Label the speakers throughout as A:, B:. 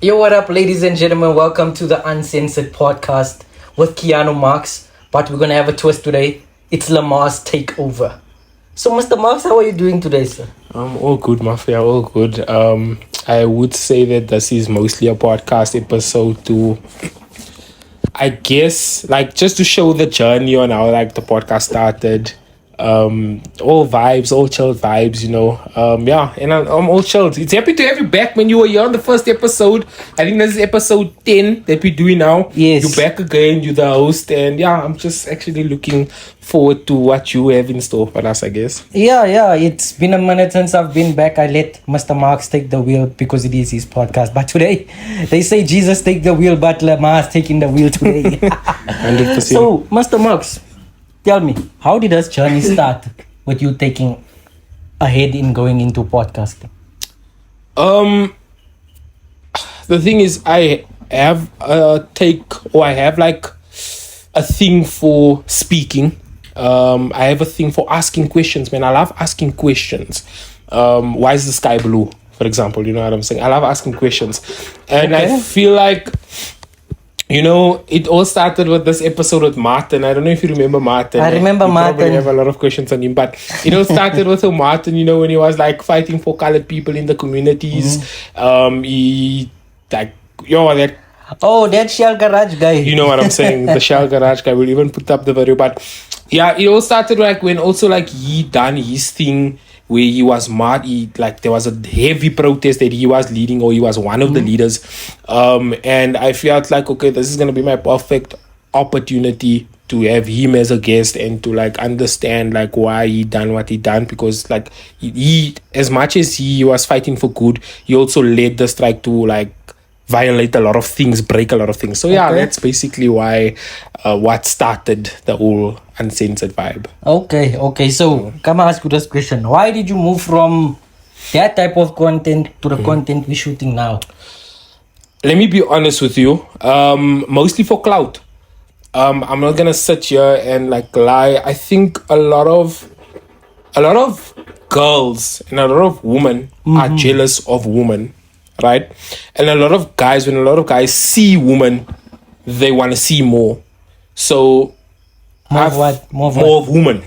A: Yo, what up, ladies and gentlemen? Welcome to the Uncensored podcast with Keanu Marks. But we're going to have a twist today. It's Lamar's takeover. So, Mr. Marks, how are you doing today, sir?
B: All good, Mafia, all good. I would say that this is mostly a podcast episode to, I guess, like, just to show the journey on how, like, the podcast started. All vibes, all chilled vibes, you know. And I'm all chilled. It's happy to have you back when you were here on the first episode. I think this is episode 10 that we're doing now.
A: Yes.
B: You're back again, you're the host, and yeah, I'm just actually looking forward to what you have in store for us, I guess.
A: Yeah, it's been a minute since I've been back. I let Mr. Marks take the wheel because it is his podcast. But today, they say Jesus take the wheel, but Lamar's taking the wheel today.
B: 100%.
A: So, Mr. Marks, tell me, how did this journey start with you taking ahead in going into podcasting?
B: The thing is, I have I have like a thing for speaking. I have a thing for asking questions, man. I love asking questions. Why is the sky blue, for example? You know what I'm saying? I love asking questions. And
A: Okay.
B: I feel like, you know, it all started with this episode with Martin. I don't know if you remember Martin.
A: I remember
B: you
A: Martin.
B: Probably have a lot of questions on him, but it all started with Martin. You know, when he was like fighting for colored people in the communities. He like that.
A: Oh, that Shell Garage guy.
B: You know what I'm saying? The Shell Garage guy. Will even put up the video, but yeah, it all started like when also like he done his thing where he was mad. There was a heavy protest that he was leading, or he was one of the leaders. And I felt like, okay, this is gonna be my perfect opportunity to have him as a guest and to like understand like why he done what he done, because like he as much as he was fighting for good, he also led the strike to like violate a lot of things, break a lot of things. So yeah,
A: Okay.
B: that's basically why what started the whole Uncensored vibe.
A: Okay. So, come ask you this question. Why did you move from that type of content to the content we're shooting now?
B: Let me be honest with you. Mostly for clout. I'm not gonna sit here and like lie. I think a lot of girls and a lot of women are jealous of women, right? And a lot of guys, when a lot of guys see women, they want to see more. So
A: More of what?
B: more of women.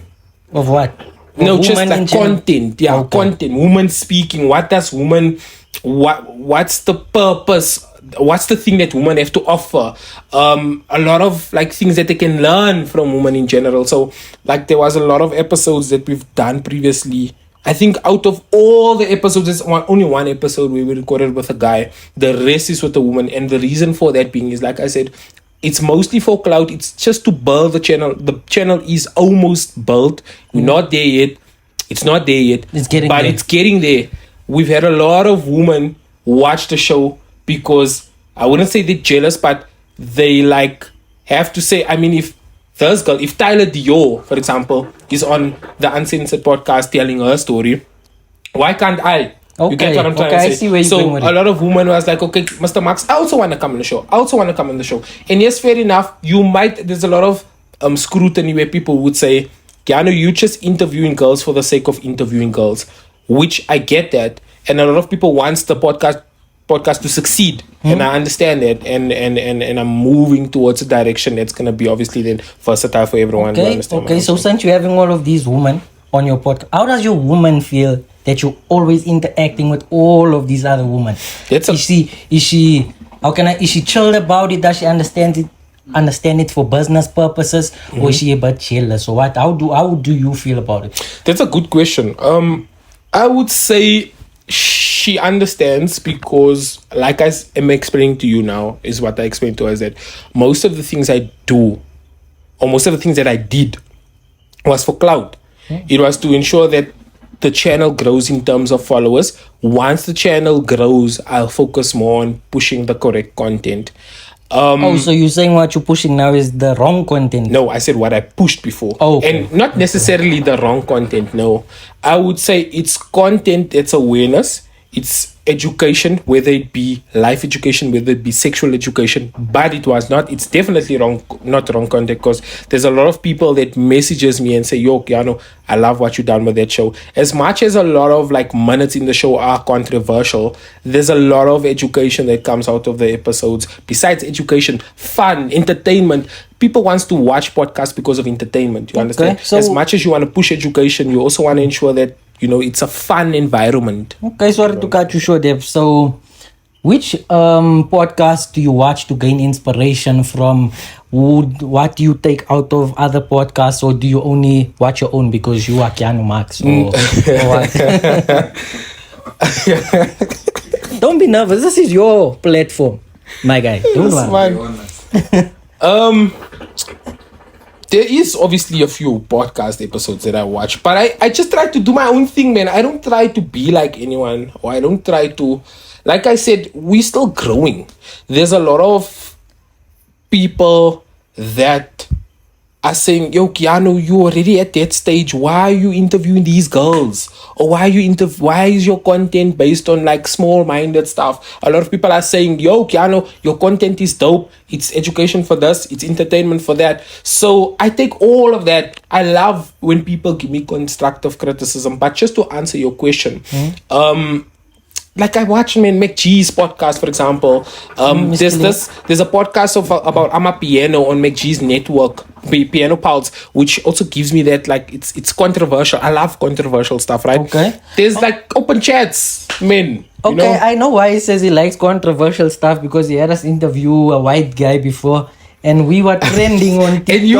A: Of what?
B: No,
A: Of
B: just
A: women in
B: like
A: general?
B: content. Yeah,
A: Okay.
B: content. Women speaking. What does woman? What's the purpose? What's the thing that women have to offer? A lot of like things that they can learn from women in general. So like there was a lot of episodes that we've done previously. I think out of all the episodes, there's only one episode where we recorded with a guy. The rest is with a woman, and the reason for that being is, like I said, it's mostly for clout. It's just to build the channel. The channel is almost built. We're not there yet. It's not there yet.
A: It's getting
B: but
A: there.
B: it's getting there. We've had a lot of women watch the show because I wouldn't say they're jealous, but they like have to say. I mean, if Tyler Dior, for example, is on the Uncensored podcast telling her story, why can't I? You get what I'm trying to say?
A: I see where you're
B: So
A: going with
B: a
A: it.
B: lot of women was like, okay, Mr. Max, I also want to come on the show. And yes, fair enough. There's a lot of scrutiny where people would say, Keanu, you just interviewing girls for the sake of interviewing girls, which I get that. And a lot of people wants the podcast to succeed. And I understand that. And I'm moving towards a direction that's going to be obviously then versatile for everyone. You understand what I'm
A: So
B: saying?
A: since you're having all of these women on your podcast, how does your woman feel that you're always interacting with all of these other women?
B: That's a-
A: Is she chilled about it? Does she understand it for business purposes, or is she a bit jealous? So what? How do you feel about it?
B: That's a good question. I would say she understands because, like I am explaining to you now, is what I explained to her, is that most of the things I do, or most of the things that I did, was for clout. It was to ensure that the channel grows in terms of followers. Once the channel grows, I'll focus more on pushing the correct content.
A: So you're saying what you're pushing now is the wrong content?
B: No, I said what I pushed before.
A: Oh, okay.
B: And not necessarily the wrong content, no. I would say it's content, it's awareness. It's education, whether it be life education, whether it be sexual education, but it was not. It's definitely not wrong content, because there's a lot of people that messages me and say, "Yo, Keanu, I love what you done with that show." As much as a lot of like minutes in the show are controversial, there's a lot of education that comes out of the episodes. Besides education, fun, entertainment. People wants to watch podcasts because of entertainment. You understand?
A: So,
B: as much as you want to push education, you also want to ensure that it's a fun environment.
A: Okay, sorry to cut you short, Dev. So, which podcast do you watch to gain inspiration from? What do you take out of other podcasts, or do you only watch your own because you are Keanu Marks? Or what? Don't be nervous. This is your platform, my guy. Don't worry.
B: There is obviously a few podcast episodes that I watch, but I just try to do my own thing, man. I don't try to be like anyone, or I don't try to, like I said, we're still growing. There's a lot of people that are saying, "Yo, Keanu, you already at that stage. Why are you interviewing these girls? Or why is your content based on like small-minded stuff?" A lot of people are saying, "Yo, Keanu, your content is dope. It's education for this. It's entertainment for that." So I take all of that. I love when people give me constructive criticism. But just to answer your question, like I watch McGee's podcast, for example. There's a podcast about Amapiano on McGee's network, Piano Pulse, which also gives me that, like, it's controversial. I love controversial stuff, right?
A: Okay.
B: There's like open chats, man.
A: Okay, I know why he says he likes controversial stuff, because he had us interview a white guy before, and we were trending on TikTok.
B: And you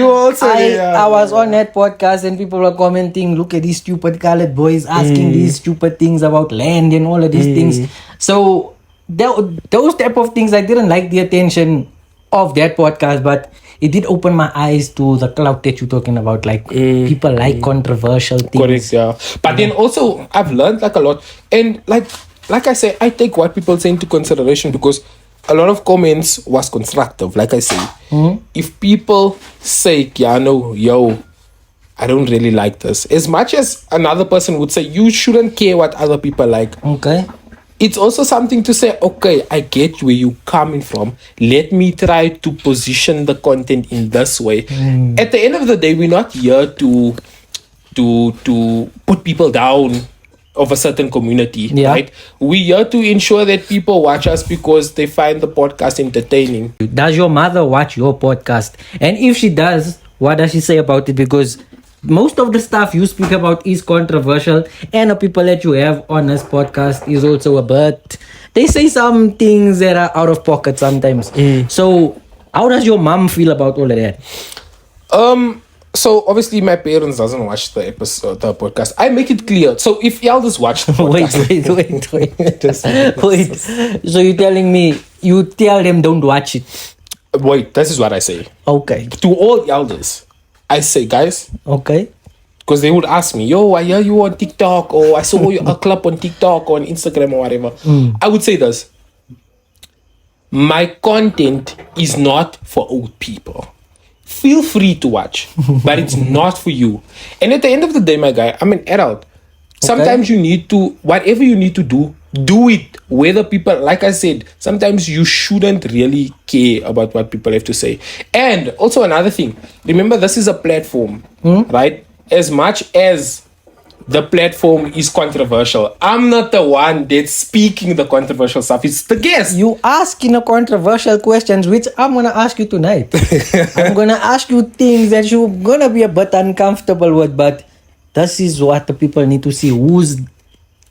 B: also.
A: I was on that podcast, and people were commenting, "Look at these stupid colored boys asking these stupid things about land and all of these things." So those type of things, I didn't like the attention of that podcast, but it did open my eyes to the clout that you're talking about. Like, people like controversial things.
B: Correct, yeah. But then also, I've learned like a lot, and like I say, I take what people say into consideration, because a lot of comments was constructive. Like I say, if people say, "Keanu, yo, I don't really like this," as much as another person would say, "You shouldn't care what other people like."
A: Okay.
B: It's also something to say, "Okay, I get where you coming from. Let me try to position the content in this way." At the end of the day, we're not here to put people down of a certain community, right? We're here to ensure that people watch us because they find the podcast entertaining.
A: Does your mother watch your podcast? And if she does, what does she say about it? Because most of the stuff you speak about is controversial, and the people that you have on this podcast is also a bit, they say some things that are out of pocket sometimes. So how does your mom feel about all of that?
B: So obviously my parents doesn't watch the podcast. I make it clear. So if elders watch the podcast,
A: wait. So you're telling me you tell them don't watch it?
B: Wait, this is what I say.
A: Okay.
B: To all elders, I say, guys.
A: Okay.
B: Because they would ask me, "Yo, I hear you on TikTok," or "I saw you a clip on TikTok or on Instagram," or whatever. I would say this: my content is not for old people. Feel free to watch, but it's not for you. And at the end of the day, my guy, I'm an adult. Sometimes you need to, whatever you need to do it. Whether people, like I said, sometimes you shouldn't really care about what people have to say. And also another thing, remember, this is a platform, right? As much as the platform is controversial, I'm not the one that's speaking the controversial stuff. It's the guest.
A: You asking a controversial questions, which I'm gonna ask you tonight. I'm gonna ask you things that you're gonna be a bit uncomfortable with, but this is what the people need to see. Who's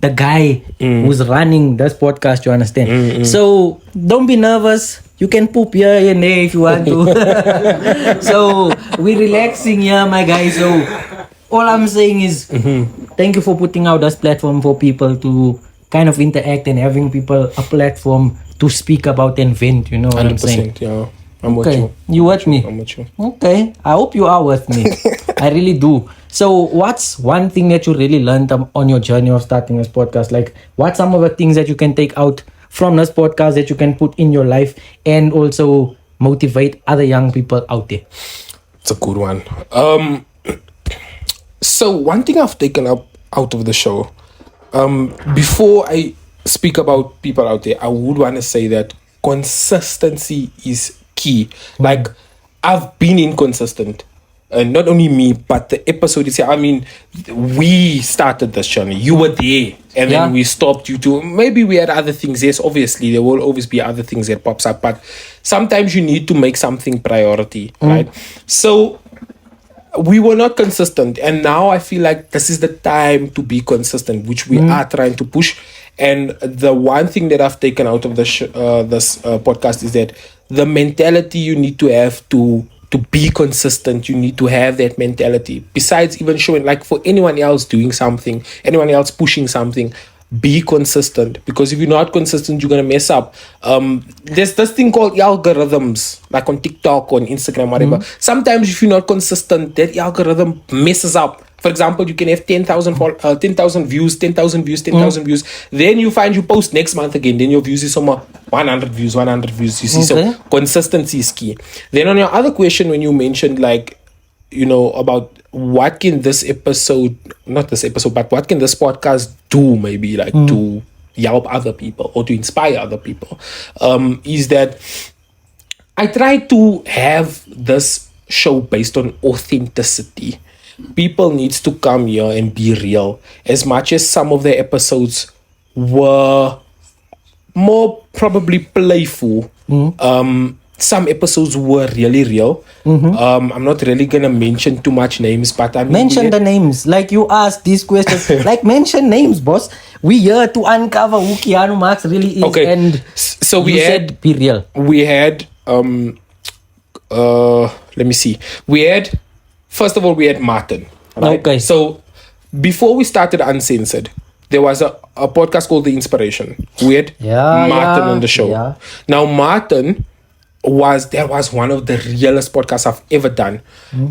A: the guy who's running this podcast, you understand? So don't be nervous. You can poop here and there if you want to. So we're relaxing here, my guy. So all I'm saying is thank you for putting out this platform for people to kind of interact and having people a platform to speak about and vent, you know what I'm saying?
B: Yeah. I'm with
A: Okay,
B: you.
A: you with me?
B: I'm with you.
A: Okay, I hope you are with me. I really do. So what's one thing that you really learned on your journey of starting this podcast? Like, what's some of the things that you can take out from this podcast that you can put in your life and also motivate other young people out there?
B: It's a good one. So one thing I've taken up out of the show, before I speak about people out there, I would want to say that consistency is key. Like, I've been inconsistent. And not only me, but the episode is, I mean, we started this journey. You were there, and then we stopped due to maybe we had other things. Yes, obviously, there will always be other things that pops up, but sometimes you need to make something priority, right? So we were not consistent, and now I feel like this is the time to be consistent, which we are trying to push. And the one thing that I've taken out of this podcast is that the mentality you need to have to be consistent, you need to have that mentality. Besides even showing, like, for anyone else doing something, anyone else pushing something, be consistent, because if you're not consistent, you're gonna mess up. There's this thing called algorithms, like on TikTok, on Instagram, whatever. Sometimes if you're not consistent, that algorithm messes up. For example, you can have 10,000 views, 10,000 views, 10,000 views. Then you find you post next month again. Then your views is somewhere 100 views, 100 views. You see, so consistency is key. Then on your other question, when you mentioned, like, you know, about what can this episode, not this episode, but what can this podcast do, maybe, like, to help other people or to inspire other people, is that I try to have this show based on authenticity. People needs to come here and be real. As much as some of the episodes were more probably playful, some episodes were really real. I'm not really gonna mention too much names, but I mean,
A: mention the names. Like, you asked these questions. Like, mention names, boss. We here to uncover who Keanu Marks really is.
B: Okay.
A: And
B: so we
A: said be real.
B: We had let me see. We had, first of all, we had Martin. Right?
A: Okay.
B: So before we started Uncensored, there was a podcast called The Inspiration. We had Martin on the show.
A: Yeah.
B: Now Martin was one of the realest podcasts I've ever done.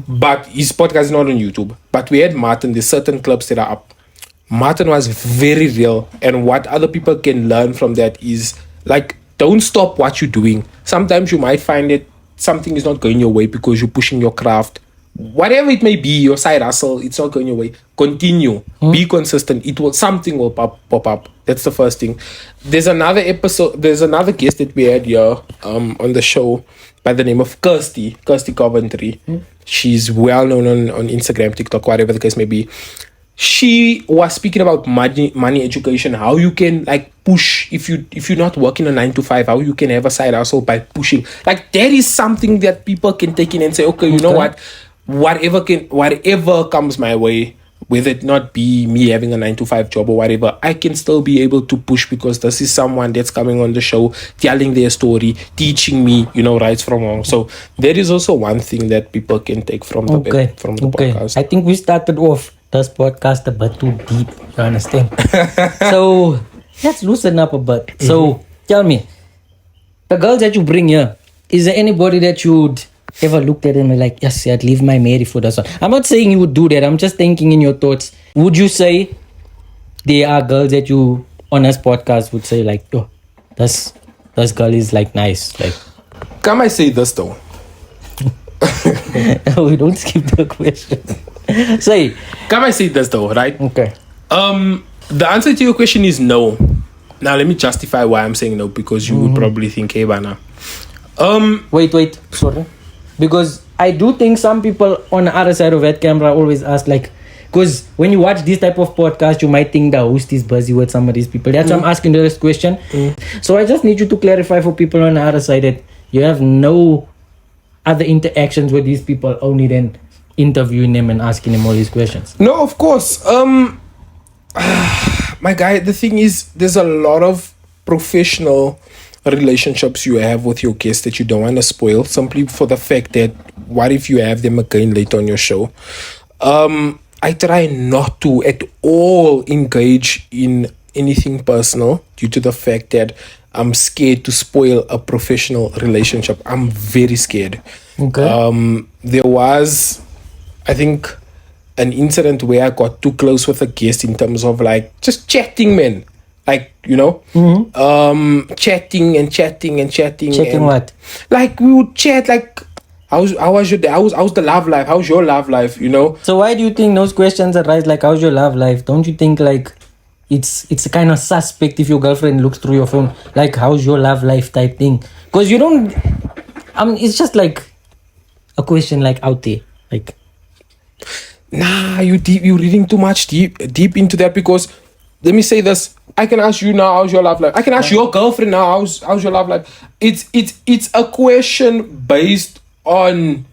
B: But his podcast is not on YouTube. But we had Martin, there's certain clips that are up. Martin was very real, and what other people can learn from that is, like, don't stop what you're doing. Sometimes you might find that something is not going your way because you're pushing your craft, whatever it may be, your side hustle, it's not going your way. Continue, be consistent. Something will pop up. That's the first thing. There's another guest that we had here on the show by the name of Kirsty Coventry. She's well known on Instagram, TikTok, whatever the case may be. She was speaking about money education, how you can, like, push if you're not working a 9 to 5, how you can have a side hustle by pushing. Like, that is something that people can take in and say, okay, you know what, whatever comes my way, whether it not be me having a 9 to 5 job or whatever, I can still be able to push, because this is someone that's coming on the show, telling their story, teaching me, you know, rights from wrong. So there is also one thing that people can take from the podcast.
A: I think we started off this podcast a bit too deep, you understand? So let's loosen up a bit. So tell me, the girls that you bring here, is there anybody that you'd ever looked at and be like, yes, I'd leave my Mary for this one? I'm not saying you would do that. I'm just thinking in your thoughts. Would you say there are girls that you on this podcast would say, like, oh, this girl is, like, nice? Like,
B: can I say this though?
A: we don't skip the question. Say.
B: Can I say this though, right?
A: Okay.
B: The answer to your question is no. Now let me justify why I'm saying no, because you would probably think, hey, Bana.
A: Wait, sorry. Because I do think some people on the other side of that camera always ask, like, because when you watch this type of podcast, you might think the host is busy with some of these people. That's why I'm asking this question. So I just need you to clarify for people on the other side that you have no other interactions with these people, only then interviewing them and asking them all these questions.
B: No, of course. My guy, the thing is, there's a lot of professional relationships you have with your guests that you don't want to spoil, simply for the fact that what if you have them again later on your show? I try not to at all engage in anything personal due to the fact that I'm scared to spoil a professional relationship. I'm very scared.
A: Okay.
B: There was, I think, an incident where I got too close with a guest in terms of, like, just chatting, man. Like, you know, chatting and chatting.
A: Chatting what?
B: Like, we would chat, like, how was your day? How's the love life? How's your love life, you know?
A: So why do you think those questions arise, like, how's your love life? Don't you think, like, it's a kind of suspect if your girlfriend looks through your phone, like how's your love life type thing. Because you don't. It's just like a question like out there, like.
B: Nah, you're reading too much deep into that, because let me say this. I can ask you now, how's your love life? I can ask your girlfriend now, how's your love life? It's a question based on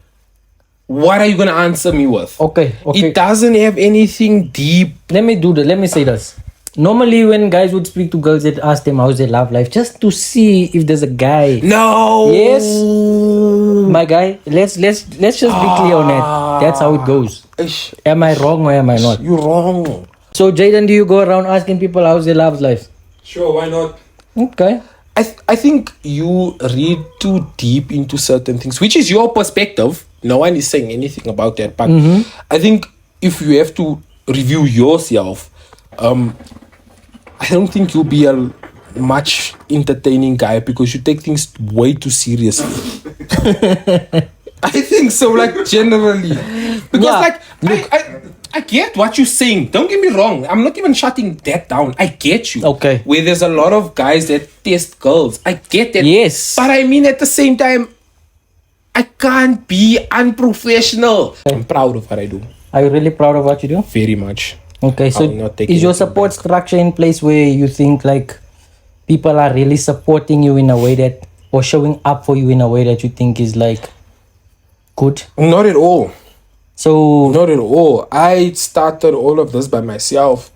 B: what are you gonna answer me with?
A: Okay.
B: It doesn't have anything deep.
A: Let me say this. Normally, when guys would speak to girls, they'd ask them how's their love life, just to see if there's a guy.
B: No.
A: Yes. My guy, let's just be clear on that. That's how it goes.
B: Ish,
A: Am I wrong or am I not?
B: you're wrong.
A: So, Jaden, do you go around asking people how's their love life?
B: Sure, why not?
A: Okay.
B: I think you read too deep into certain things, which is your perspective. No one is saying anything about that. But I think if you have to review yourself, I don't think you'll be a much entertaining guy, because you take things way too seriously. I think so, like, generally. Because,
A: Yeah.
B: I get what you're saying. Don't get me wrong. I'm not even shutting that down. I get you.
A: Okay.
B: Where there's a lot of guys that test girls. I get that.
A: Yes.
B: But I mean, at the same time, I can't be unprofessional. I'm proud of what I do.
A: Are you really proud of what you do?
B: Very much.
A: Okay, so
B: I'll not take
A: is your
B: anything
A: support
B: back.
A: structure in place where you think like people are really supporting you in a way that, or showing up for you in a way that you think is like good?
B: Not at all.
A: So
B: Not at all. I started all of this by myself.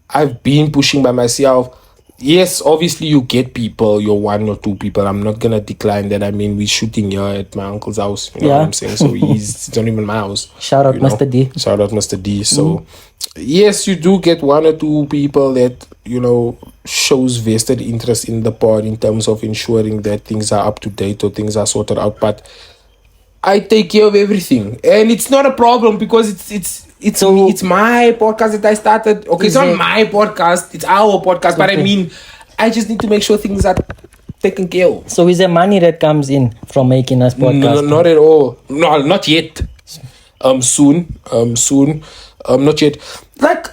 B: I've been pushing by myself. Yes, obviously you get people, you're one or two people. I'm not gonna decline that. I mean, we're shooting here at my uncle's house. You know
A: Yeah.
B: what I'm saying? So it's not even my house.
A: shout out
B: you know.
A: Mr. D.
B: Shout out Mr. D. So yes, you do get one or two people that, shows vested interest in the pod in terms of ensuring that things are up to date or things are sorted out. But I take care of everything, and it's not a problem, because it's my podcast that I started. Okay, it's not my podcast; it's our podcast. But I
A: Okay.
B: mean, I just need to make sure things are taken care of.
A: So is there money that comes in from making us podcast?
B: No, not at all. No, not yet. Soon. Not yet. Like,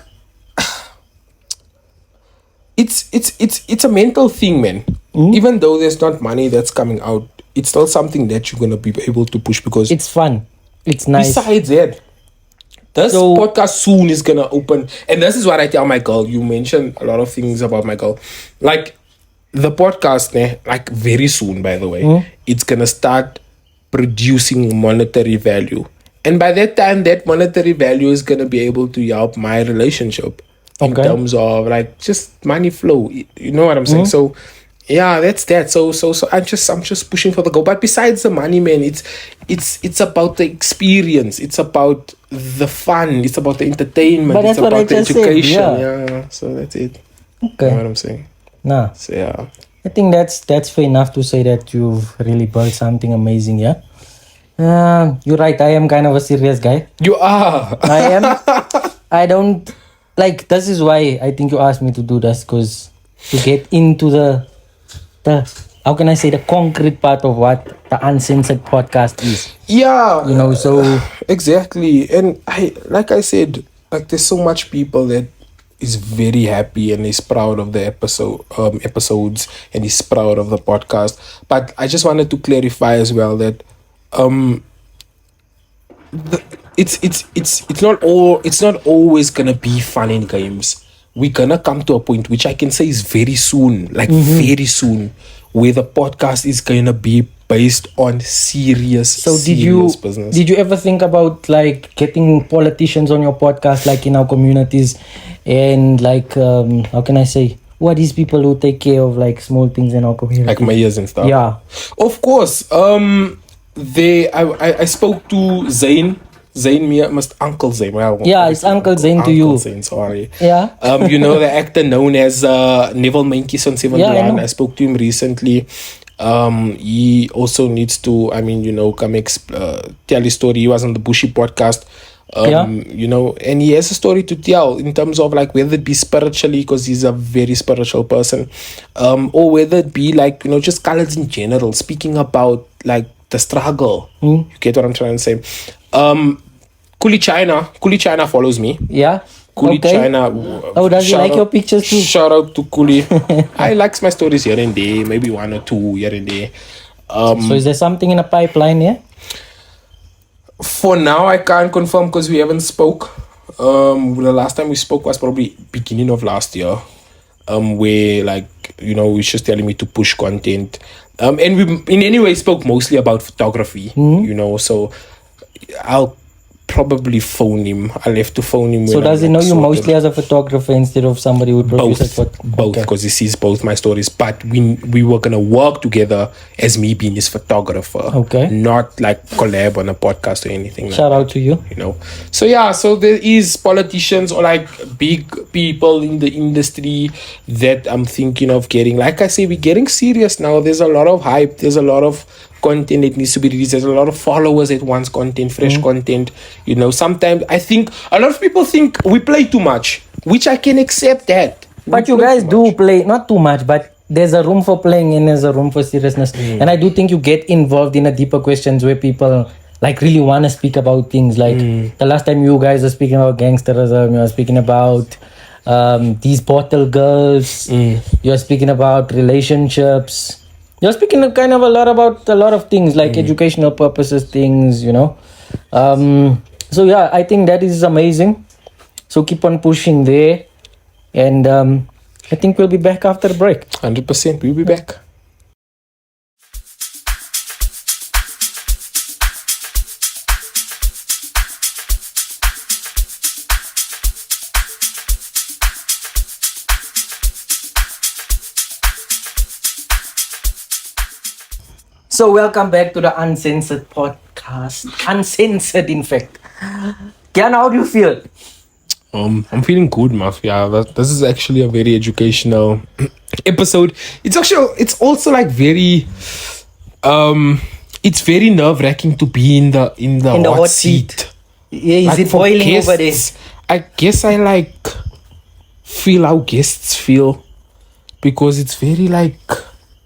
B: it's a mental thing, man. Even though there's not money that's coming out, it's still something that you're gonna be able to push, because
A: It's fun. It's nice.
B: besides that, this podcast soon is gonna open, and this is what I tell my girl. You mentioned a lot of things about my girl, like the podcast, like very soon. By the way, it's gonna start producing monetary value, and by that time, that monetary value is gonna be able to help my relationship in
A: Okay.
B: terms of like just money flow. You know what I'm saying? So. Yeah, that's that. So I'm just pushing for the goal. But besides the money, man, it's about the experience. It's about the fun. It's about the entertainment.
A: But that's
B: it's
A: what
B: about
A: I
B: the
A: just said,
B: education.
A: yeah.
B: Yeah. So that's it.
A: Okay.
B: You know what I'm saying?
A: Nah,
B: So yeah.
A: I think that's fair enough to say that you've really built something amazing. Yeah. You're right. I am kind of a serious guy.
B: You are.
A: I am. I don't like. This is why I think you asked me to do this, because to get into the how can I say, the concrete part of what the Uncensored podcast is.
B: Yeah.
A: So
B: Exactly. And like I said, like there's so much people that is very happy and is proud of the episodes, and is proud of the podcast. But I just wanted to clarify as well that it's not always gonna be fun and games. We're gonna come to a point which I can say is very soon, like very soon, where the podcast is gonna be based on serious business.
A: did you ever think about like getting politicians on your podcast, like in our communities, and like how can I say, what these people who take care of like small things in our community,
B: Like mayors and stuff.
A: Yeah.
B: Of course. I spoke to Zayn Uncle Zayn. Well,
A: Yeah, it's Uncle Zayn to you.
B: Uncle Zayn, sorry.
A: Yeah.
B: The actor known as Neville Menkis on 7
A: Yeah, I
B: Rand.
A: know.
B: I spoke to him recently. He also needs to, come tell his story. He was on the Bushy podcast. And he has a story to tell in terms of like whether it be spiritually, because he's a very spiritual person, or whether it be like, just colors in general, speaking about like the struggle. You get what I'm trying to say? Kuli China follows me.
A: Yeah.
B: Kuli
A: Okay.
B: China.
A: Oh, does he
B: Shout
A: like
B: out-
A: your pictures too?
B: Shout out to Kuli. I likes my stories here and there, maybe one or two here and there.
A: So is there something in a pipeline here?
B: For now, I can't confirm because we haven't spoke. The last time we spoke was probably beginning of last year. Where he's just telling me to push content. And we in any way spoke mostly about photography. So I'll probably phone him. I'll have to phone him.
A: So
B: when
A: does he
B: I'm,
A: know
B: like,
A: you
B: sorted.
A: mostly as a photographer instead of somebody who produces
B: Both,
A: Okay.
B: because he sees both my stories. But we were gonna work together as me being his photographer.
A: Okay.
B: Not like collab on a podcast or anything.
A: Shout out to you.
B: So yeah, so there is politicians or like big people in the industry that I'm thinking of getting. Like I say, we're getting serious now. There's a lot of hype. There's a lot of content that needs to be released. There's a lot of followers that wants content, fresh content. Sometimes I think a lot of people think we play too much, which I can accept that.
A: But
B: We
A: you
B: play
A: guys
B: too
A: do
B: much.
A: play, not too much, but there's a room for playing and there's a room for seriousness. And I do think you get involved in a deeper questions where people like really want to speak about things. Like the last time you guys were speaking about gangsterism, you were speaking about these bottle girls, you're speaking about relationships. You're speaking kind of about a lot of things like educational purposes, things, So yeah, I think that is amazing. So keep on pushing there. And I think we'll be back after the break.
B: 100%. We'll be back.
A: So welcome back to the Uncensored podcast. Uncensored, in fact. Kian, how do you feel?
B: I'm feeling good, Mafia. This is actually a very educational episode. It's also like very it's very nerve-wracking to be in the hot seat.
A: Yeah, is
B: Like,
A: it
B: for
A: boiling over there?
B: guests, I guess I like feel how guests feel because it's very like,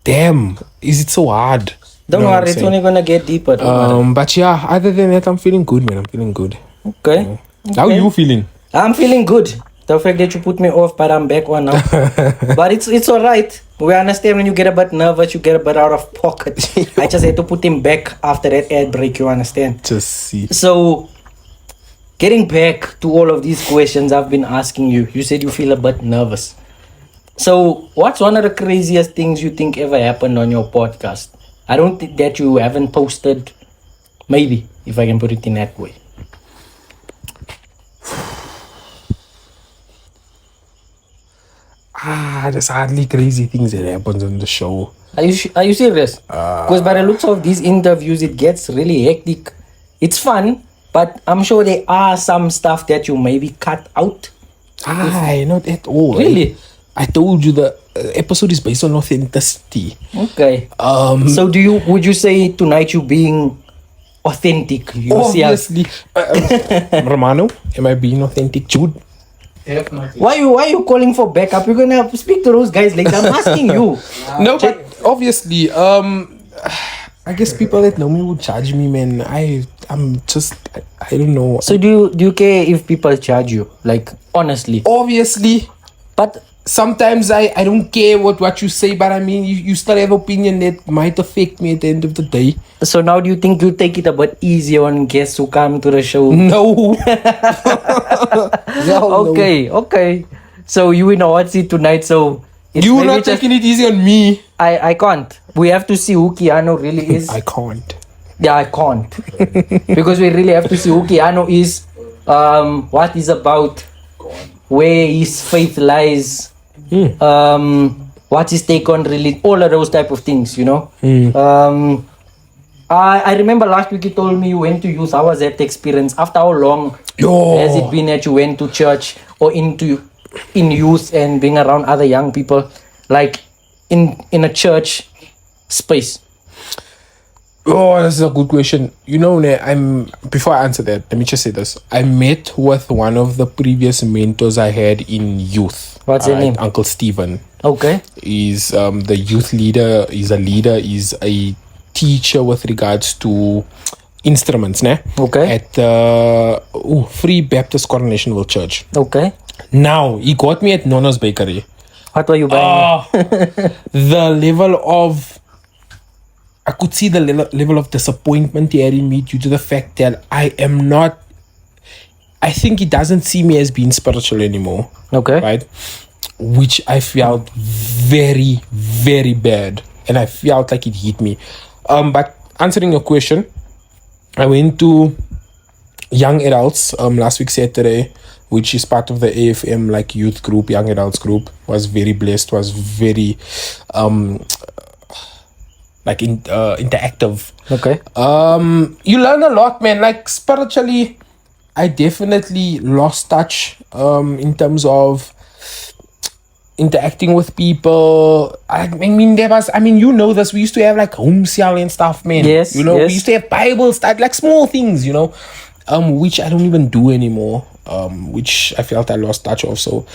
B: damn, is it so hard?
A: Don't
B: You know what
A: worry,
B: I'm
A: it's only gonna get deeper. Don't worry.
B: But yeah, other than that, I'm feeling good, man. I'm feeling good.
A: Okay.
B: How
A: Okay.
B: you feeling?
A: I'm feeling good. The fact that you put me off, but I'm back one now. But it's alright. We understand when you get a bit nervous, you get a bit out of pocket. I just had to put him back after that ad break, you understand?
B: Just see.
A: So, getting back to all of these questions I've been asking you, you said you feel a bit nervous. So, what's one of the craziest things you think ever happened on your podcast? I don't think that you haven't posted, maybe, if I can put it in that way.
B: There's hardly crazy things that happens on the show.
A: Are you serious? Because by the looks of these interviews, it gets really hectic. It's fun, but I'm sure there are some stuff that you maybe cut out.
B: Not at all.
A: Really?
B: I told you the episode is based on authenticity.
A: Okay. So would you say tonight you being authentic yourself?
B: Obviously. Romano, am I being authentic? Jude?
A: Why you calling for backup? You're gonna speak to those guys later. I'm asking you.
B: No, but obviously, I guess people that know me would charge me, man. I'm just, I don't know.
A: So do you care if people charge you? Like, honestly.
B: Obviously,
A: But
B: sometimes I don't care what you say, but I mean, you still have opinion that might affect me at the end of the day.
A: so now do you think you take it a bit easier on guests who come to the show?
B: No. No.
A: Okay. So you in a hot seat tonight, so it's
B: You're
A: maybe
B: not
A: just-
B: taking it easy on me.
A: I can't. We have to see who Keanu really is.
B: I can't.
A: Yeah, I can't. Because we really have to see who Keanu is, what he's about, where his faith lies, what his take on religion, all of those type of things, I remember last week you told me you went to youth. How was that experience? After how long has it been that you went to church or in youth and being around other young people, like in a church space?
B: Oh, that's a good question. Before I answer that, let me just say this. I met with one of the previous mentors I had in youth.
A: What's his name?
B: Uncle Steven.
A: Okay.
B: Is the youth leader, is a teacher with regards to instruments,
A: Okay.
B: at the Free Baptist Coronationville Church.
A: Okay.
B: Now, he got me at Nono's Bakery.
A: What were you buying?
B: The level of... I could see the level of disappointment he had in me due to the fact that I am not... I think he doesn't see me as being spiritual anymore.
A: Okay.
B: Right? Which I felt very, very bad. And I felt like it hit me. But answering your question, I went to young adults last week Saturday, which is part of the AFM like youth group, young adults group. Was very blessed, was very interactive.
A: Okay.
B: You learn a lot, man. Like spiritually, I definitely lost touch in terms of interacting with people. I mean, you know this. We used to have like home cell and stuff, man.
A: Yes,
B: You know,
A: yes.
B: we used to have Bible stuff, like small things, you know, which I don't even do anymore. Which I felt I lost touch of. So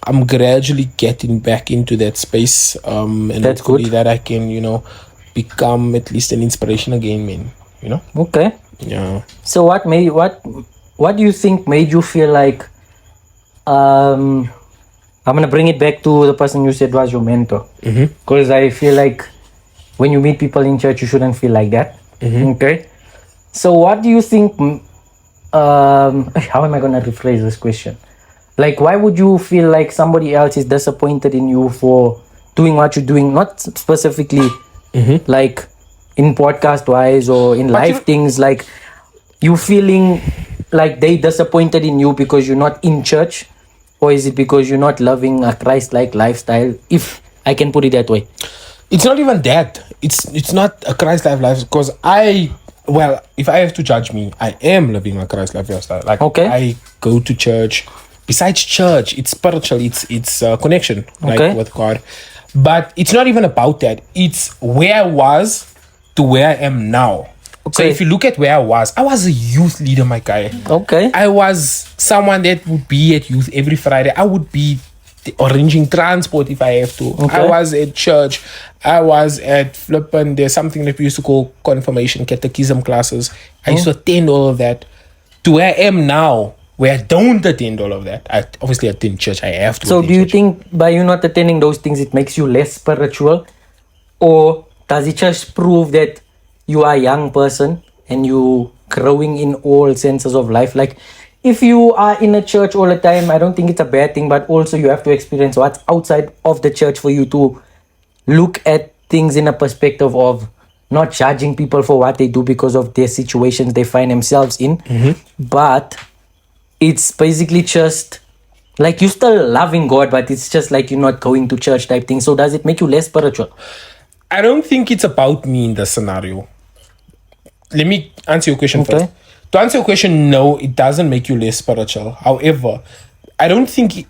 B: I'm gradually getting back into that space. And
A: That's
B: hopefully
A: good.
B: that I can, you know, become at least an inspiration again, man. You know?
A: Okay.
B: Yeah.
A: So what do you think made you feel like I'm gonna bring it back to the person you said was your mentor, because I feel like when you meet people in church you shouldn't feel like that. Okay, so what do you think how am I gonna rephrase this question? Like, why would you feel like somebody else is disappointed in you for doing what you're doing, not specifically like in podcast wise or in life things, like you feeling like they disappointed in you because you're not in church, or is it because you're not loving a Christ-like lifestyle, if I can put it that way?
B: It's not even that. It's not a Christ life because if I have to judge me, I am living a Christ life lifestyle. Like,
A: Okay.
B: I go to church. Besides church, it's spiritual. It's a connection, like
A: Okay.
B: with God. But it's not even about that. It's where I was to where I am now. So
A: Okay.
B: if you look at where I was a youth leader, my guy.
A: Okay.
B: I was someone that would be at youth every Friday. I would be arranging transport if I have to.
A: Okay.
B: I was at church. I was at flippin'. There's something that we used to call confirmation, catechism classes. I used to attend all of that. To where I am now, where I don't attend all of that. I obviously attend church. I have to.
A: So
B: attend
A: do you
B: church.
A: think by you not attending those things it makes you less spiritual, or does it just prove that you are a young person and you growing in all senses of life? Like, if you are in a church all the time, I don't think it's a bad thing, but also you have to experience what's outside of the church for you to look at things in a perspective of not judging people for what they do because of their situations they find themselves in. But it's basically just like you're still loving God, but it's just like you're not going to church type thing. So does it make you less spiritual?
B: I don't think it's about me in the scenario. Let me answer your question
A: Okay.
B: first. To answer your question, no, it doesn't make you less spiritual. However, I don't think,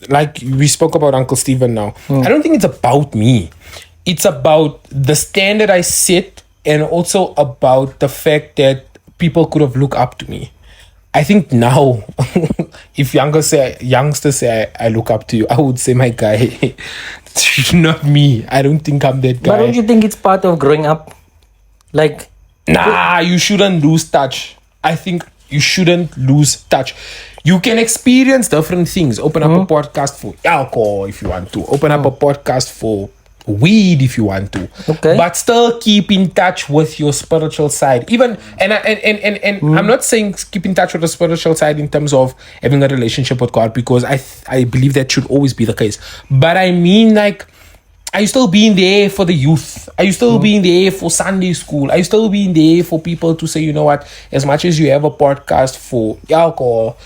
B: like we spoke about Uncle Stephen now, I don't think it's about me. It's about the standard I set, and also about the fact that people could have looked up to me. I think now, if youngsters say I look up to you, I would say, my guy, it's not me. I don't think I'm that guy.
A: But don't you think it's part of growing up? Like,
B: Nah, you shouldn't lose touch. I think you shouldn't lose touch. You can experience different things. Open up a podcast for alcohol if you want to. Open up a podcast for weed if you want to.
A: Okay.
B: But still keep in touch with your spiritual side. Even and I'm not saying keep in touch with the spiritual side in terms of having a relationship with God, because I believe that should always be the case. But I mean, like, are you still being there for the youth? Are you still being there for Sunday school? Are you still being there for people to say, you know what, as much as you have a podcast for alcohol,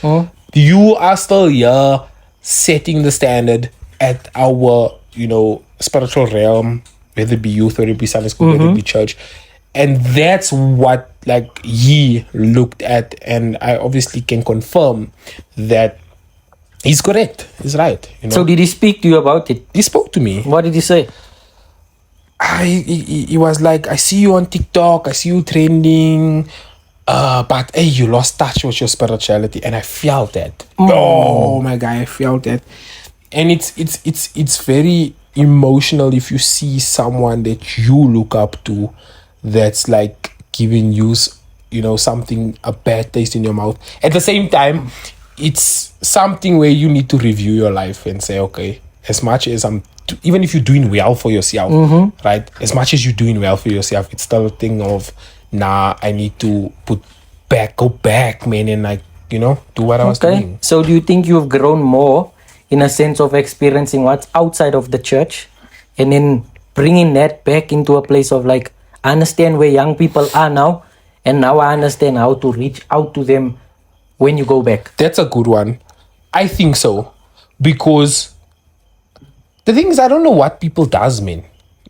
B: you are still here setting the standard at our, you know, spiritual realm, whether it be youth, whether it be Sunday school, whether it be church. And that's what, like, he looked at, and I obviously can confirm that he's correct. He's right. You know?
A: so did he speak to you about it?
B: He spoke to me.
A: What did he say?
B: He was like, I see you on TikTok, I see you trending, but hey, you lost touch with your spirituality, and I felt that. Oh my God, I felt that, and it's very emotional if you see someone that you look up to, that's like giving you, you know, something, a bad taste in your mouth. At the same time, it's something where you need to review your life and say, okay, as much as even if you're doing well for yourself, right? As much as you're doing well for yourself, it's still a thing of, nah, I need to go back, man, and like, do what I was doing.
A: So do you think you've grown more in a sense of experiencing what's outside of the church and then bringing that back into a place of like, I understand where young people are now, and now I understand how to reach out to them when you go back?
B: That's a good one. I think so. Because the thing is, I don't know what people does, man.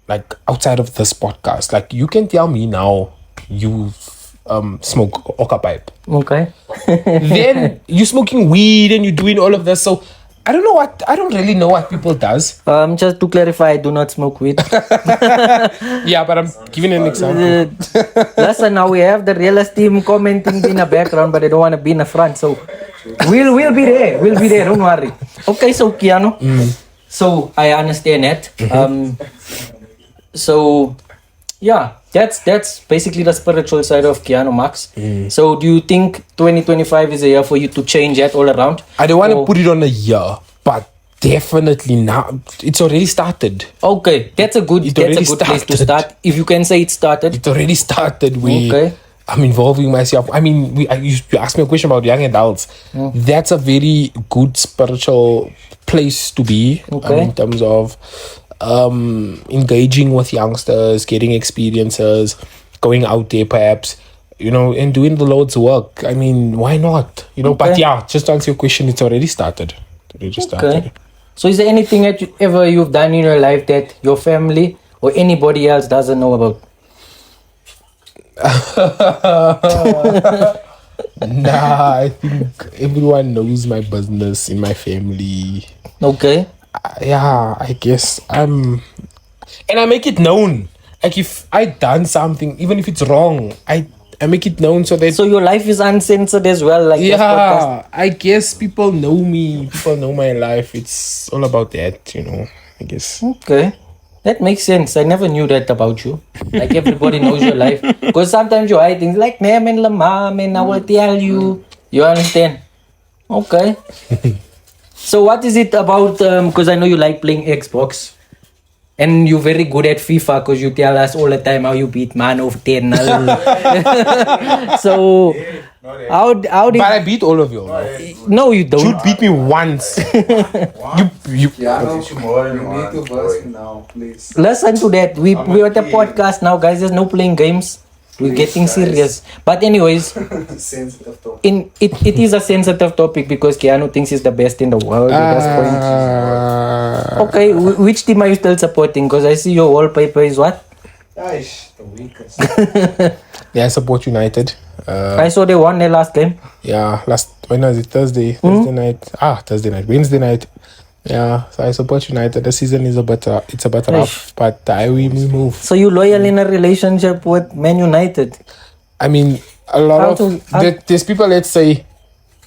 B: Like outside of this podcast. Like you can tell me now you smoke oka pipe.
A: Okay.
B: Then you're smoking weed and you're doing all of this. So I don't really know what people does.
A: Just to clarify, I do not smoke weed.
B: Yeah, but I'm giving an example.
A: Listen, now we have the Realist team commenting in the background, but they don't want to be in the front. So we'll be there. We'll be there. Don't worry. Okay, so Keanu. So I understand that. So yeah, that's basically the spiritual side of Keanu Max. So do you think 2025 is a year for you to change that all around?
B: I don't want to put it on a year, but definitely now. It's already started.
A: Okay, that's a good place to start. If you can say it started.
B: It already started. I'm involving myself. I mean, you asked me a question about young adults. That's a very good spiritual place to be in terms of engaging with youngsters, getting experiences, going out there perhaps, and doing the Lord's work. I mean, why not? But yeah, just to answer your question, it's already started.
A: So is there anything that you've done in your life that your family or anybody else doesn't know about?
B: Nah, I think everyone knows my business in my family.
A: Okay.
B: Yeah, I guess and I make it known. Like if I done something, even if it's wrong, I make it known so
A: your life is uncensored as well, like this podcast.
B: I guess people know me. People know my life. It's all about that, I guess.
A: Okay. That makes sense. I never knew that about you. Like everybody knows your life. Because sometimes you hide things like, man, Lamar, man, I will tell you. You understand? Okay. So what is it about, because I know you like playing Xbox. And you're very good at FIFA because you tell us all the time how you beat man of 10. So, how did...
B: But I beat all of you.
A: No, you don't.
B: You beat me once. you
C: need to verse me now, please.
A: Listen to that. We're at the podcast now, guys. There's no playing games. We're getting serious. But anyways,
C: Sensitive topic.
A: It is a sensitive topic because Keanu thinks he's the best in the world at this point. Okay, which team are you still supporting? Because I see your wallpaper is what?
C: The weakest.
B: Yeah, I support United.
A: I saw they won their last game.
B: Yeah, when was it? Thursday night. Wednesday night. Yeah, so I support United. The season is a bit rough, but we move.
A: So you loyal in a relationship with Man United?
B: I mean, a lot there's people that say,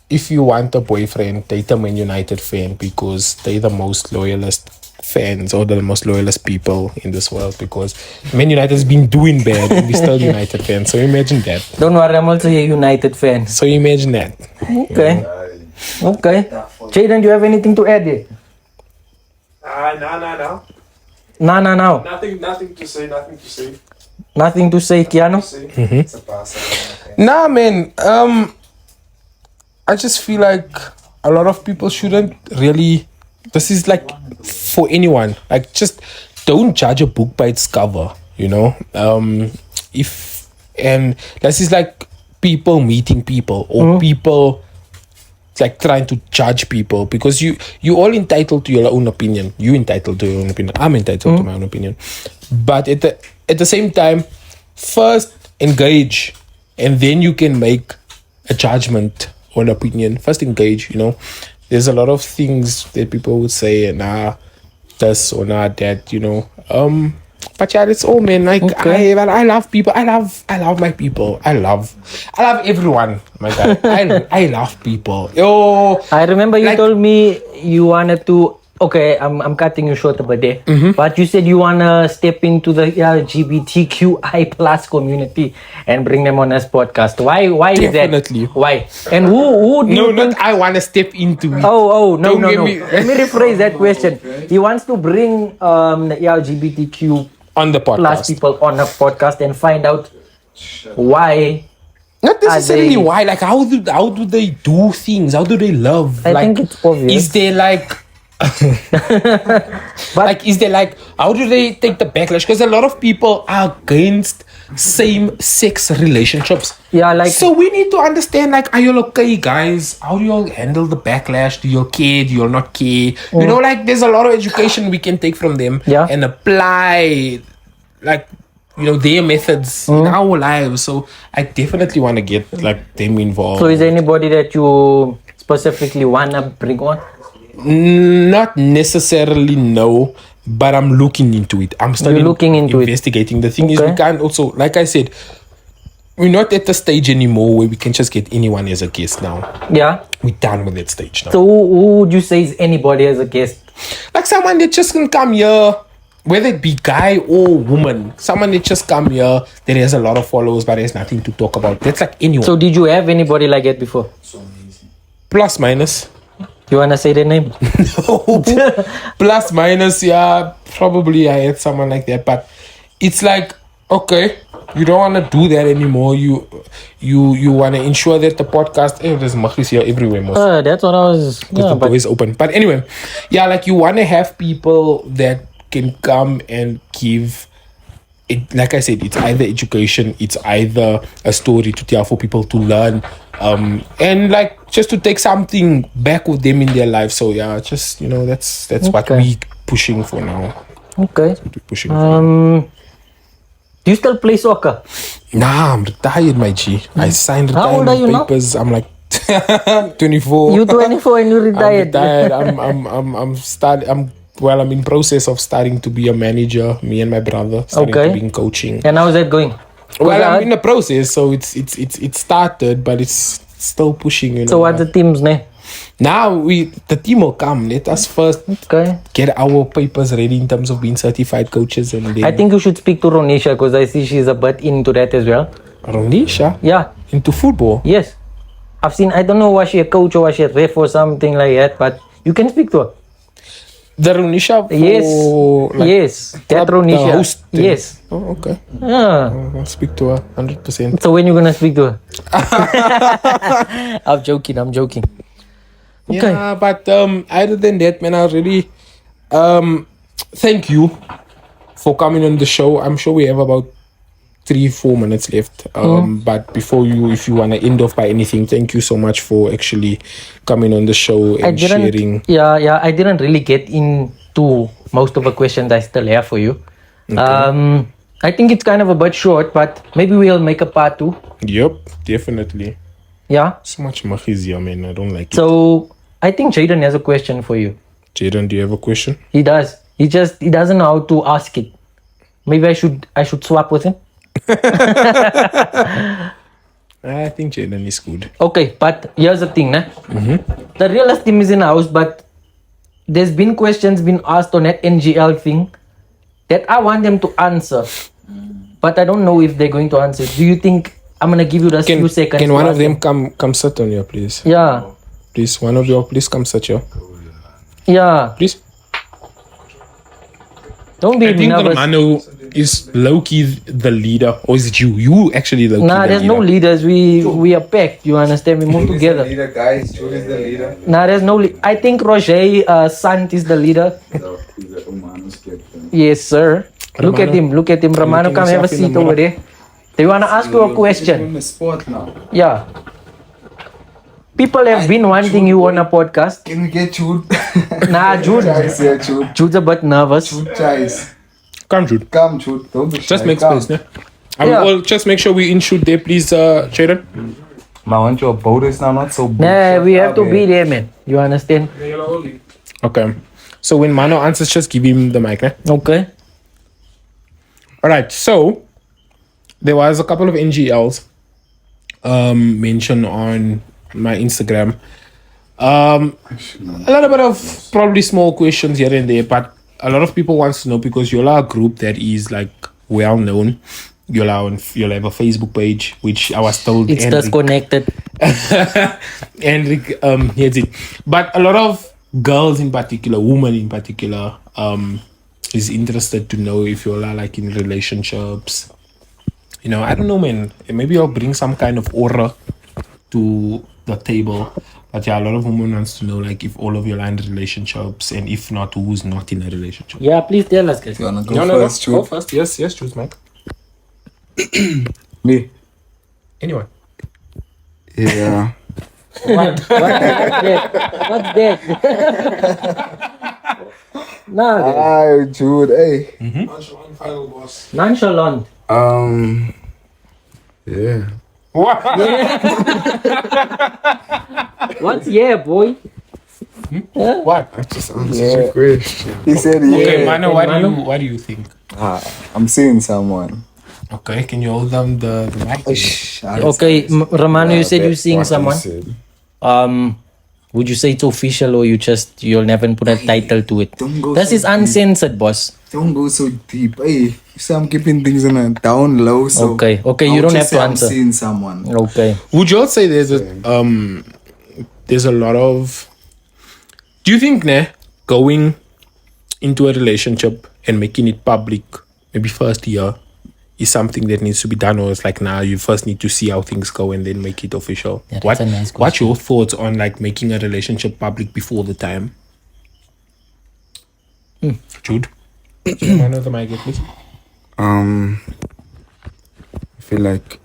B: if you want a boyfriend, date a Man United fan because they're the most loyalist fans or the most loyalist people in this world, because Man United has been doing bad and we're still United fans. So imagine that.
A: Don't worry, I'm also a United fan.
B: So imagine that.
A: Okay. Okay. Jaden, do you have anything to add here?
C: No.
A: No.
C: Nothing to say.
A: Nothing to say, Keanu?
C: It's a pass.
B: Nah, man. I just feel like a lot of people shouldn't really. This is like for anyone. Like, just don't judge a book by its cover. And this is like people meeting people or people like trying to judge people, because you all entitled to your own opinion. You entitled to your own opinion. I'm entitled to my own opinion. But at the same time, first engage, and then you can make a judgment or an opinion. First engage. There's a lot of things that people would say, this or not that. But yeah, it's all, man. Like, I love people. I love my people. I love everyone. My God, I love people. Yo,
A: I remember you told me you wanted to Okay, I'm cutting you short about there.
B: Mm-hmm.
A: But you said you wanna step into the LGBTQI plus community and bring them on this podcast. Why is
B: Definitely.
A: that? Why? And who do
B: No,
A: you
B: not
A: think?
B: I want to step into it.
A: Oh, no,
B: Don't
A: no,
B: get
A: no.
B: me-
A: Let me rephrase that question. He wants to bring the LGBTQ
B: On the
A: plus
B: podcast.
A: people on a podcast and find out why.
B: Not necessarily
A: they-
B: why. Like, how do they do things? How do they love?
A: I
B: like,
A: think it's obvious.
B: Is there like, is there like, how do they take the backlash? Because a lot of people are against same-sex relationships.
A: Yeah, like
B: So we need to understand, like, are you okay, guys? How do you all handle the backlash? Do you care? Do you not care? You know, like, there's a lot of education we can take from them
A: Yeah.
B: and apply, like, you know, their methods in our lives. So I definitely want to get, like, them involved.
A: so is there anybody that you specifically wanna bring on?
B: Not necessarily, no, but I'm looking into it. I'm starting
A: looking into it.
B: investigating. The thing is, we
A: Okay.
B: can't also, like I said, we're not at the stage anymore where we can just get anyone as a guest now.
A: Yeah.
B: We're done with that stage now.
A: So who would you say is anybody as a guest?
B: Like someone that just can come here, whether it be guy or woman, someone that just come here that has a lot of followers but has nothing to talk about. That's like anyone.
A: So did you have anybody like that before?
B: Plus minus.
A: You wanna say their name?
B: Plus minus, yeah, probably I had someone like that, but it's like, okay, you don't want to do that anymore. You want to ensure that the podcast, there's machis here everywhere most.
A: That's what I was.
B: Because
A: Yeah,
B: the
A: but
B: door is open. But anyway, yeah, like you want to have people that can come and give it. Like I said, it's either education, it's either a story to tell for people to learn, and like just to take something back with them in their life. So yeah, just that's what
A: Okay.
B: we pushing for now.
A: okay.
B: We're pushing. For.
A: Do you still play soccer?
B: Nah, I'm retired, my G. I signed
A: How old
B: retirement
A: are you now?
B: papers. I'm like 24.
A: You 24 and you
B: I'm
A: retired.
B: retired. I'm in process of starting to be a manager. Me and my brother starting
A: Okay.
B: to be in coaching.
A: And how's that going?
B: Well, I'm
A: I-
B: in the process, so it started, but it's still pushing.
A: So what's the team's name?
B: Now the team will come. Let us first
A: Okay.
B: get our papers ready in terms of being certified coaches, and then
A: I think you should speak to Ronisha because I see she's a bit into that as well.
B: Ronisha
A: Yeah.
B: into football.
A: Yes. I've seen, I don't know, was she a coach or was she a ref or something like that, but you can speak to her.
B: The Ronisha.
A: Yes. Yes. That
B: club, the
A: Ronisha.
B: host thing.
A: Yes.
B: Oh, okay.
A: Yeah.
B: I'll speak to her 100%.
A: So when you gonna speak to her? I'm joking. Okay.
B: Yeah, but other than that, man, I really thank you for coming on the show. I'm sure we have about 3-4 minutes left. But before if you want to end off by anything, thank you so much for actually coming on the show and sharing.
A: Yeah, I didn't really get into most of the questions I still have for you. I think it's kind of a bit short, but maybe we'll make a part 2.
B: Yep, definitely.
A: Yeah.
B: So much machis here, man. I don't like it.
A: So I think Jaden has a question for you.
B: Jaden, do you have a question?
A: He does. He doesn't know how to ask it. Maybe I should swap with him.
B: I think Jaden is good.
A: Okay, but here's the thing, nah? The Realist team is in the house, but there's been questions been asked on that NGL thing that I want them to answer, but I don't know if they're going to answer. Do you think I'm gonna give you the few seconds?
B: Can
A: to
B: one of
A: ask
B: them come sit on here, please?
A: Yeah,
B: Please, one of you, please come sit here.
A: yeah.
B: Please.
A: Don't be
B: I think
A: nervous.
B: Romano is low-key the leader, or is it you? You actually low-key
A: Nah,
B: the
A: there's no
B: leader.
A: leaders. We are packed. You understand? We move together.
C: Leader, guys. Jude is the leader.
A: Nah, there's no. I think Roger Sant is the leader. Yes, sir. Look at him. Look at him. Romano,
B: looking
A: come have a
B: yourself in the
A: seat over
B: mirror.
A: there. Do you wanna ask you a question?
C: On the spot now.
A: Yeah. People have been wanting you on a podcast.
C: Can we get Jude?
A: Nah, Jude.
C: Chais, yeah, Jude.
A: Jude's a bit nervous.
C: Jude, Chais.
B: Come, Jude.
C: Come, Jude. Don't be shy.
B: Just make
C: Come.
B: space, yeah? I
A: Yeah.
B: will just make sure we in-shoot there, please, Jaden.
C: Maar want your boat is now not so big.
A: Nah, we have to be there, man. You understand?
B: Okay. So when Mano answers, just give him the mic, eh?
A: Okay.
B: Alright, so there was a couple of NGLs mentioned on my Instagram. A little bit of probably small questions here and there, but a lot of people wants to know because you're a group that is like well known. You'll have a Facebook page, which I was told
A: It's just connected.
B: Henrik hears it. But a lot of girls in particular, women in particular, is interested to know if you're like in relationships. You know, I don't know, man. Maybe I'll bring some kind of aura to the table. But yeah, a lot of women wants to know like if all of you are in relationships, and if not, who's not in a relationship.
A: Yeah, please tell us, guys.
C: You wanna go
B: No,
C: first,
B: go
C: Choop?
B: first. Yes, choose Mike.
C: Me?
B: Anyone.
C: Yeah.
A: What's that? No,
C: Hi, Jude. Hey.
A: nonchalant.
C: Yeah.
A: What's yeah, boy?
B: What?
C: I just answered your question. He said yeah.
B: Okay, Mano,
A: Mano.
B: what do you think?
C: I'm seeing someone.
B: Okay, can you hold them the mic?
A: Okay, Romano, you said you're seeing
C: What he
A: someone.
C: said.
A: Would you say it's official or you'll never put a title to it?
C: Don't go
A: This
C: so
A: is uncensored, boss.
C: Don't go so deep. Hey, you see, I'm keeping things on a down low. So
A: Okay, you
C: I would
A: don't
C: just
A: have to
C: say
A: answer.
C: I'm seeing someone.
A: Okay.
B: Would you all say there's a lot of? Do you think, going into a relationship and making it public, maybe first year, is something that needs to be done, or it's like now you first need to see how things go and then make it official?
A: Yeah, that's a nice
B: What's your thoughts on like making a relationship public before the time? Jude, can I know the mic, please?
C: I feel like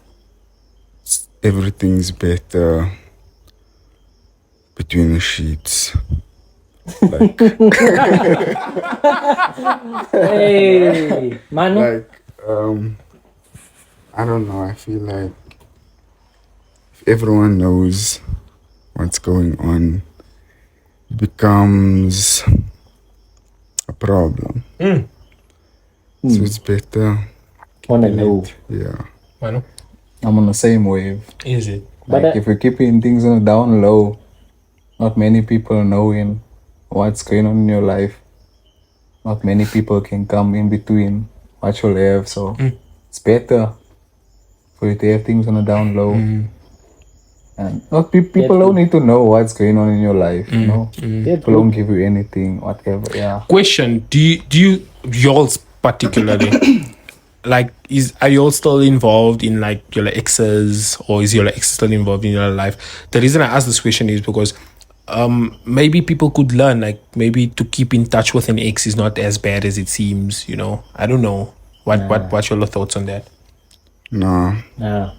C: everything's better between the sheets. Like,
A: Hey, Manu.
C: like I don't know. I feel like if everyone knows what's going on, it becomes a problem. So it's better.
A: Wanna know.
C: Yeah.
B: Manu,
C: I'm on the same wave.
B: is it?
A: But
C: Like if we're keeping things on a down low, not many people knowing what's going on in your life. Not many people can come in between what you'll have. So it's better for you to have things on a down low. And not people don't need to know what's going on in your life. You know, people don't give you anything, whatever. Yeah.
B: Question: Do you y'all's particularly like are you all still involved in like your exes, or is your ex still involved in your life? The reason I ask this question is because maybe people could learn like maybe to keep in touch with an ex is not as bad as it seems. You know, I don't know what's your thoughts on that.
C: No,
A: Yeah.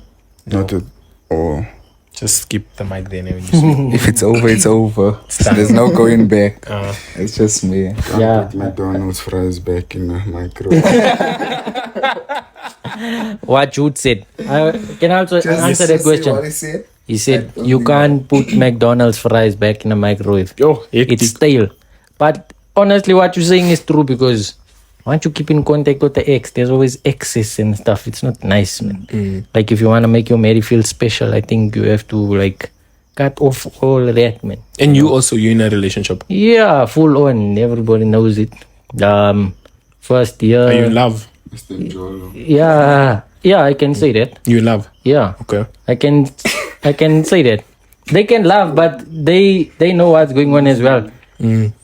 C: not at all.
B: Just keep the mic there. When you speak.
C: If it's over, it's over. There's no going back. It's just me.
A: Yeah.
C: Put McDonald's fries back in the micro.
A: What Jude said. I can also answer that question.
C: He said?
A: He said you can't put McDonald's fries back in the microwave.
B: Yo,
A: It's stale. But honestly, what you're saying is true, because once you keep in contact with the ex, there's always excess and stuff. It's not nice, man. Like if you want to make your Mary feel special, I think you have to like cut off all that, man.
B: And you're in a relationship.
A: Yeah, full on. Everybody knows it. First year.
B: Are you in love?
C: Mr. Jolo.
A: Yeah, I can say that.
B: You in love?
A: Yeah,
B: Okay.
A: I can say that. They can laugh, but they know what's going on as well.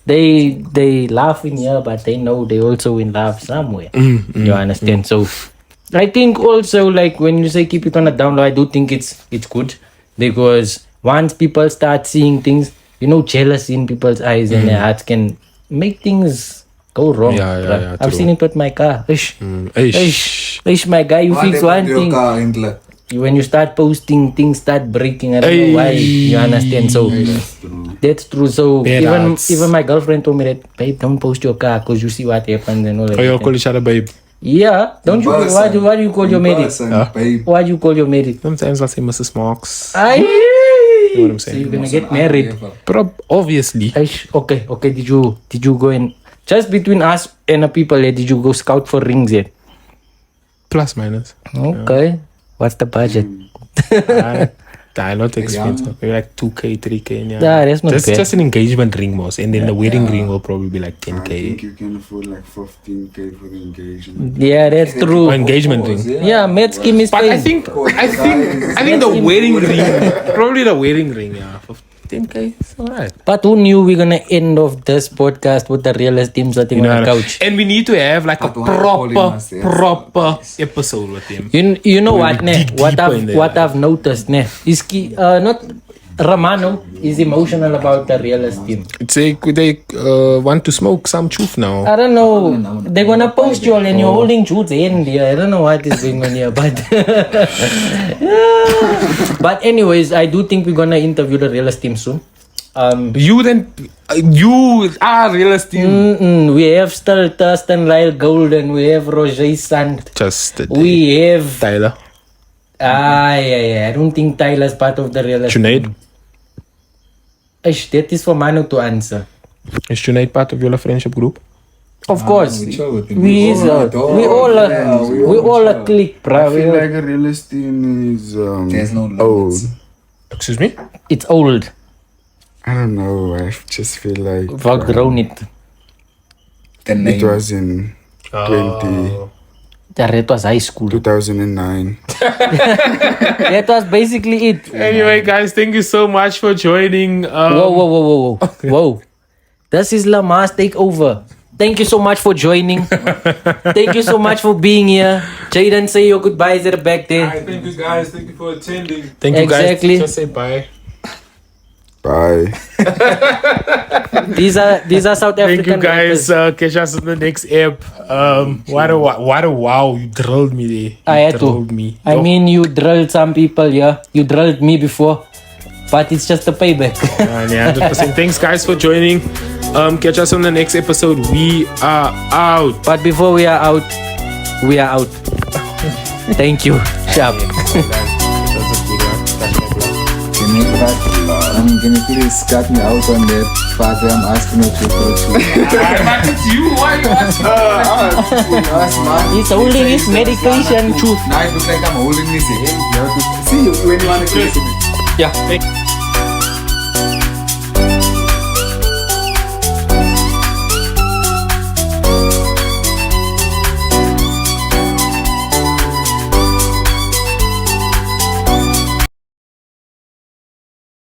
A: They laugh in here, but they know they also in love somewhere. You understand? So I think also like when you say keep it on a down low, I do think it's good, because once people start seeing things, jealousy in people's eyes and their hearts can make things go wrong.
B: Yeah,
A: bruh.
B: yeah,
A: I've
B: true.
A: seen it with my car. Ish, my guy, you
C: What
A: fix
C: happened
A: one
C: to your
A: thing.
C: car, Hindler?
A: When you start posting, things start breaking. I don't know why. You understand? So that's true. So
B: Parents.
A: even my girlfriend told me that, babe, don't post your car because you see what happens and all that.
B: Oh, you call each other babe.
A: Yeah. Don't you? Why do you call your married?
C: Babe.
A: Why do you call your married?
B: Sometimes I say Mrs. Marks.
A: Aye.
B: You know what I'm
A: So
B: saying?
A: you're gonna get married.
B: Obviously.
A: Aish, okay. Did you go and just between us and the people here? Did you go scout for rings yet?
B: Plus minus.
A: Okay. What's the budget?
B: Not expensive. Maybe like 2K, 3K. Yeah,
A: Yeah, that's not bad.
B: just an engagement ring, most, and then the wedding ring will probably be like
D: I think
B: 10K.
D: you can afford like 15K for the engagement.
A: Yeah, that's
B: Or
A: true.
B: engagement ring.
A: Yeah, Matt scheme is
B: But I
A: paying.
B: think the wedding ring, probably the wedding ring, yeah, 10K. It's alright.
A: But who knew we're gonna end off this podcast with the realist team sitting on the couch?
B: And we need to have like a
C: But why calling
B: proper,
C: us, yes?
B: proper episode with him.
A: You know what,
B: we
A: ne?
B: dig
A: What
B: deeper in there.
A: I've noticed, ne? Is not Romano is emotional about the realist team.
B: It's like they want to smoke some truth now.
A: I don't know. They're gonna post you all and you're holding Jude's hand here. I don't know what is going on here, but but anyways, I do think we're gonna interview the realist team soon.
B: You are realist team.
A: We have still Thurston Lyle Golden. We have Roger Sand.
B: Just
A: We have
B: Tyler.
A: I don't think Tyler's part of the realist.
B: Junaid.
A: That is for Manu to answer.
B: Is Junaid part of your friendship group?
A: Of course,
C: we chill with him.
A: we all a clique,
D: I
A: bro.
D: feel like a realist team is
C: There's no
D: old.
C: limits.
B: Excuse me?
A: It's old.
D: I don't know. I just feel like
A: We've outgrown it.
C: The
D: it
C: name.
D: was in 2009.
A: That was high school. That was basically it.
B: Anyway, guys, thank you so much for joining.
A: Whoa. This is Lamar's takeover. Thank you so much for joining. Thank you so much for being here. Jaden, say your goodbyes at the back there.
B: Thank you, guys. Thank you for attending. Thank you,
A: Exactly.
B: guys. Just say bye.
D: Bye.
A: These are South
B: Thank you,
A: African
B: guys.
A: rappers.
B: Catch us in the next ep. What a wow! You drilled me there.
A: I had to.
B: Drilled me.
A: I mean, you drilled some people, yeah. You drilled me before, but it's just a payback.
B: 100%. Thanks, guys, for joining. Catch us on the next episode. We are out.
A: But before we are out. Thank you. Sharp.
C: Can you please cut me out on that part where I'm asking you to go to?
B: It's you. Why you asking?
A: He's holding his medication.
C: Now it looks like I'm holding his hand. You have to see when you want to kiss me.
B: Yeah.